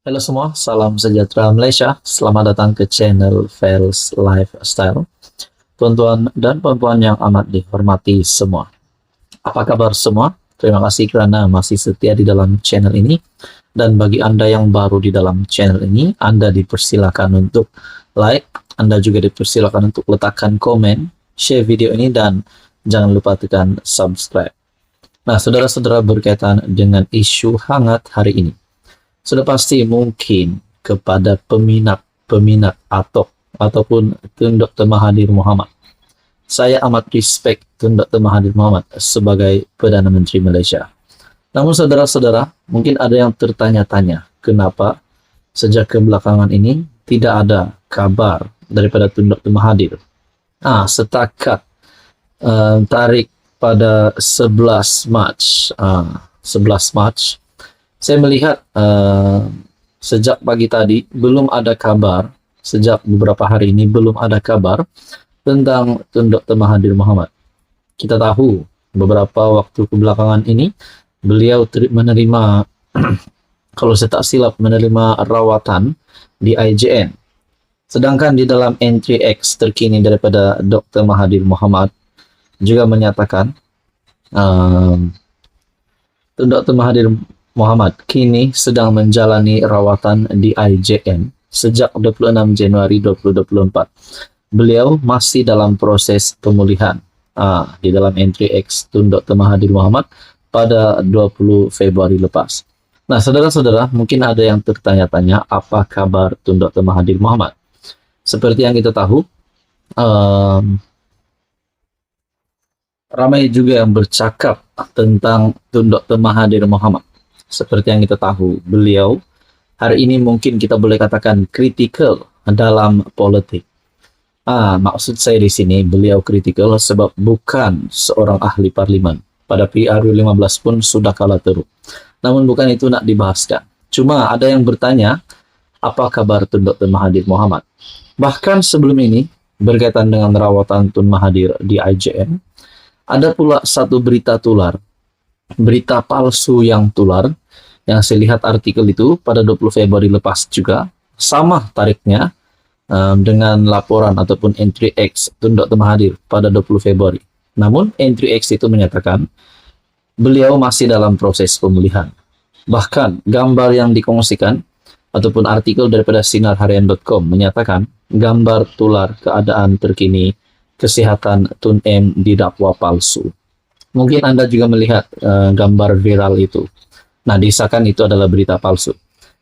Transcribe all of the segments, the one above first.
Halo semua, salam sejahtera Malaysia. Selamat datang ke channel Fels Lifestyle. Tuan-tuan dan puan-puan yang amat dihormati semua. Apa kabar semua? Terima kasih kerana masih setia di dalam channel ini. Dan bagi Anda yang baru di dalam channel ini, Anda dipersilakan untuk like, Anda juga dipersilakan untuk letakkan komen, share video ini, dan jangan lupa tekan subscribe. Nah, saudara-saudara, berkaitan dengan isu hangat hari ini, sudah pasti mungkin kepada peminat ataupun Tun Dr. Mahathir Mohamad. Saya amat respect Tun Dr. Mahathir Mohamad sebagai Perdana Menteri Malaysia. Namun saudara-saudara, mungkin ada yang tertanya-tanya, kenapa sejak kebelakangan ini tidak ada kabar daripada Tun Dr. Mahathir. Setakat tarik pada 11 Mac, saya melihat sejak pagi tadi belum ada kabar, sejak beberapa hari ini belum ada kabar tentang Tun Dr. Mahathir Mohamad. Kita tahu beberapa waktu kebelakangan ini beliau menerima, kalau saya tak silap, menerima rawatan di IJN. Sedangkan di dalam entry X terkini daripada Dr. Mahathir Mohamad juga menyatakan Tun Dr. Mahathir Mohamad kini sedang menjalani rawatan di IJN sejak 26 Januari 2024. Beliau masih dalam proses pemulihan. Di dalam entry X Tun Dr. Mahathir Mohamad pada 20 Februari lepas. Nah, saudara-saudara, mungkin ada yang tertanya-tanya apa kabar Tun Dr. Mahathir Mohamad. Seperti yang kita tahu, ramai juga yang bercakap tentang Tun Dr. Mahathir Mohamad. Seperti yang kita tahu, beliau hari ini mungkin kita boleh katakan kritikal dalam politik. Maksud saya di sini beliau kritikal sebab bukan seorang ahli parlimen. Pada PRU 15 pun sudah kalah teruk. Namun bukan itu nak dibahaskan. Cuma ada yang bertanya, apa kabar Tun Dr. Mahathir Mohamad? Bahkan sebelum ini, berkaitan dengan rawatan Tun Mahathir di IJN, ada pula satu berita tular, berita palsu yang tular, yang saya lihat artikel itu pada 20 Februari lepas juga, sama tariknya dengan laporan ataupun entry X Tun Dr. Mahathir pada 20 Februari. Namun entry X itu menyatakan beliau masih dalam proses pemulihan. Bahkan gambar yang dikongsikan ataupun artikel daripada sinarharian.com menyatakan gambar tular keadaan terkini kesehatan Tun M didakwa palsu. Mungkin Anda juga melihat gambar viral itu. Nah, disahkan itu adalah berita palsu.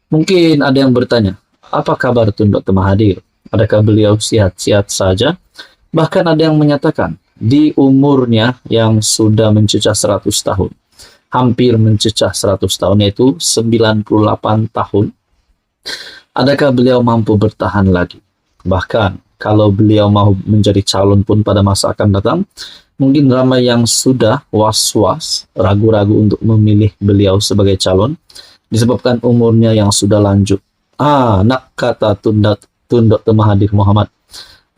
Mungkin ada yang bertanya, apa kabar Tun Dr. Mahathir? Adakah beliau sehat-sehat saja? Bahkan ada yang menyatakan, di umurnya yang sudah mencecah 100 tahun, hampir mencecah 100 tahun, yaitu 98 tahun, adakah beliau mampu bertahan lagi? Bahkan, kalau beliau mau menjadi calon pun pada masa akan datang, mungkin ramai yang sudah was-was, ragu-ragu untuk memilih beliau sebagai calon, disebabkan umurnya yang sudah lanjut. Nak kata Tun Dr. Mahathir Mohamad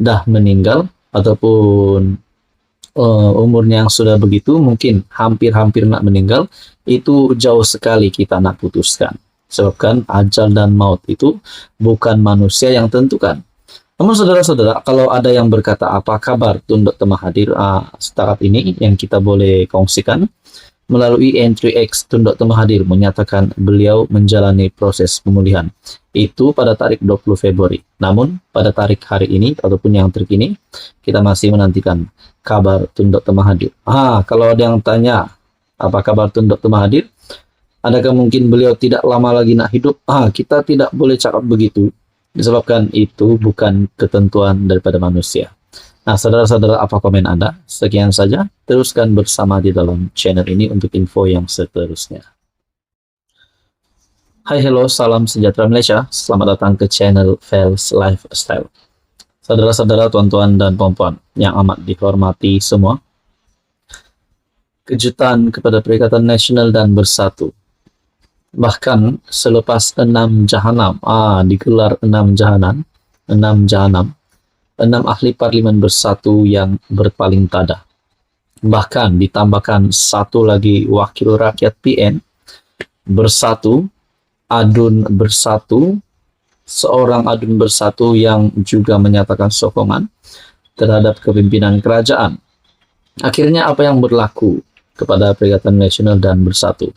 dah meninggal, ataupun umurnya yang sudah begitu, mungkin hampir-hampir nak meninggal, itu jauh sekali kita nak putuskan. Sebabkan ajal dan maut itu bukan manusia yang tentukan. Namun saudara-saudara, kalau ada yang berkata apa kabar Tun Dr. Mahathir, setakat ini yang kita boleh kongsikan melalui entry X Tun Dr. Mahathir menyatakan beliau menjalani proses pemulihan. Itu pada tarik 20 Februari. Namun pada tarik hari ini ataupun yang terkini, kita masih menantikan kabar Tun Dr. Mahathir. Kalau ada yang tanya apa kabar Tun Dr. Mahathir, adakah mungkin beliau tidak lama lagi nak hidup? Kita tidak boleh cakap begitu. Disebabkan itu bukan ketentuan daripada manusia. Nah, saudara-saudara, apa komen Anda? Sekian saja, teruskan bersama di dalam channel ini untuk info yang seterusnya. Hai, hello, salam sejahtera Malaysia. Selamat datang ke channel Fels Lifestyle. Saudara-saudara, tuan-tuan dan puan-puan yang amat dihormati semua, kejutan kepada Perikatan Nasional dan Bersatu. Bahkan selepas 6 jahanam, digelar 6 jahanam, 6 ahli parlimen bersatu yang berpaling tada. Bahkan ditambahkan satu lagi wakil rakyat PN bersatu adun bersatu, seorang adun bersatu yang juga menyatakan sokongan terhadap kepimpinan kerajaan. Akhirnya apa yang berlaku kepada Perikatan Nasional dan Bersatu?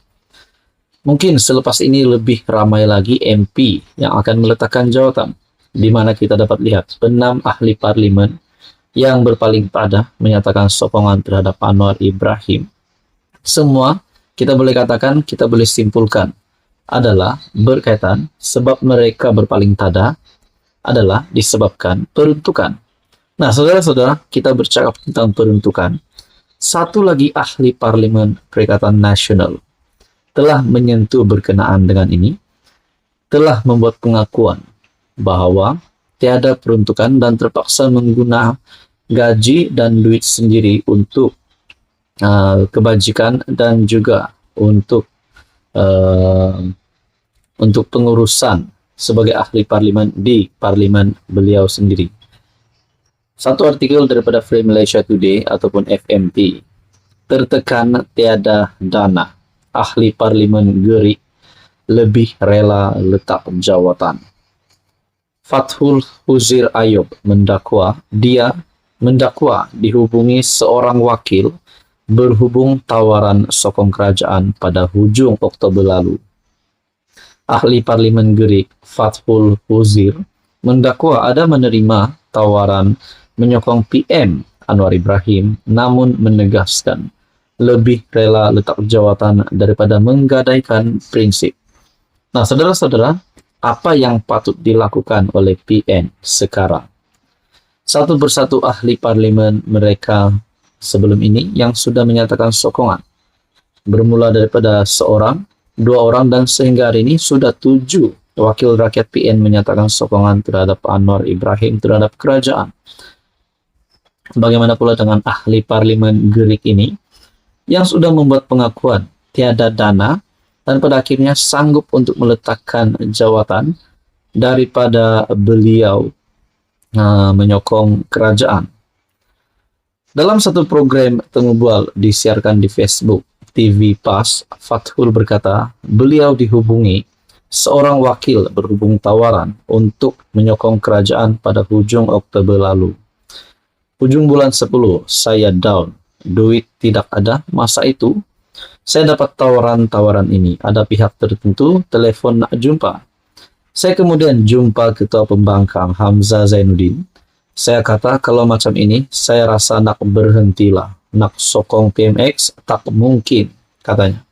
Mungkin selepas ini lebih ramai lagi MP yang akan meletakkan jawatan, di mana kita dapat lihat 6 ahli parlimen yang berpaling pada menyatakan sokongan terhadap Anwar Ibrahim. Semua kita boleh katakan, kita boleh simpulkan adalah berkaitan sebab mereka berpaling tada adalah disebabkan peruntukan. Nah, saudara-saudara, kita bercakap tentang peruntukan. Satu lagi ahli parlimen Perikatan Nasional telah menyentuh berkenaan dengan ini, telah membuat pengakuan bahwa tiada peruntukan dan terpaksa menggunakan gaji dan duit sendiri untuk kebajikan dan juga untuk pengurusan sebagai ahli parlimen di parlimen beliau sendiri. Satu artikel daripada Free Malaysia Today ataupun FMT, tertekan tiada dana, ahli parlimen gerik lebih rela letak jawatan. Fathul Huzir Ayub mendakwa dihubungi seorang wakil berhubung tawaran sokong kerajaan pada hujung Oktober lalu. Ahli parlimen gerik Fathul Huzir mendakwa ada menerima tawaran menyokong PM Anwar Ibrahim, namun menegaskan lebih rela letak jawatan daripada menggadaikan prinsip. Nah, saudara-saudara, apa yang patut dilakukan oleh PN sekarang? Satu persatu ahli parlimen mereka sebelum ini yang sudah menyatakan sokongan, bermula daripada seorang, 2 orang, dan sehingga hari ini sudah 7 wakil rakyat PN menyatakan sokongan terhadap Anwar Ibrahim terhadap kerajaan. Bagaimana pula dengan ahli parlimen gerik ini yang sudah membuat pengakuan tiada dana dan pada akhirnya sanggup untuk meletakkan jawatan daripada beliau menyokong kerajaan. Dalam satu program temu bual disiarkan di Facebook TV PAS, Fathul berkata beliau dihubungi seorang wakil berhubung tawaran untuk menyokong kerajaan pada hujung Oktober lalu. Hujung bulan 10, saya down, duit tidak ada. Masa itu, saya dapat tawaran-tawaran ini. Ada pihak tertentu, telepon nak jumpa. Saya kemudian jumpa Ketua Pembangkang Hamzah Zainuddin. Saya kata, kalau macam ini, saya rasa nak berhentilah. Nak sokong PMX, tak mungkin, katanya.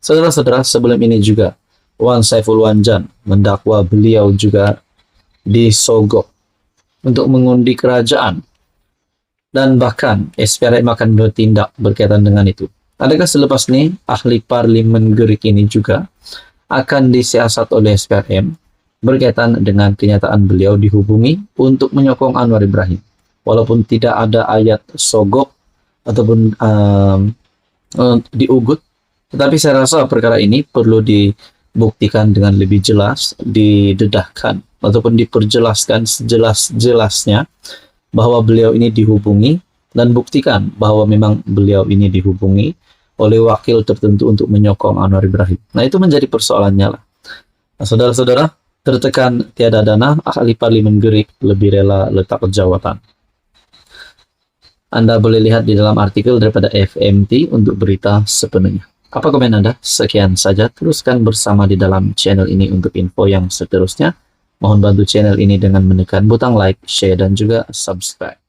Saudara-saudara, sebelum ini juga, Wan Saiful Wanjan mendakwa beliau juga disogok untuk mengundi kerajaan. Dan bahkan SPRM akan bertindak berkaitan dengan itu. Adakah selepas ini ahli parlimen gerik ini juga akan disiasat oleh SPRM berkaitan dengan kenyataan beliau dihubungi untuk menyokong Anwar Ibrahim? Walaupun tidak ada ayat sogok ataupun diugut, tetapi saya rasa perkara ini perlu dibuktikan dengan lebih jelas, didedahkan ataupun diperjelaskan sejelas-jelasnya bahwa beliau ini dihubungi dan buktikan bahwa memang beliau ini dihubungi oleh wakil tertentu untuk menyokong Anwar Ibrahim. Nah, itu menjadi persoalannya lah. Nah, saudara-saudara, tertekan tiada dana, ahli parlimen gerik lebih rela letak jawatan. Anda boleh lihat di dalam artikel daripada FMT untuk berita sepenuhnya. Apa komen Anda? Sekian saja, teruskan bersama di dalam channel ini untuk info yang seterusnya. Mohon bantu channel ini dengan menekan butang like, share, dan juga subscribe.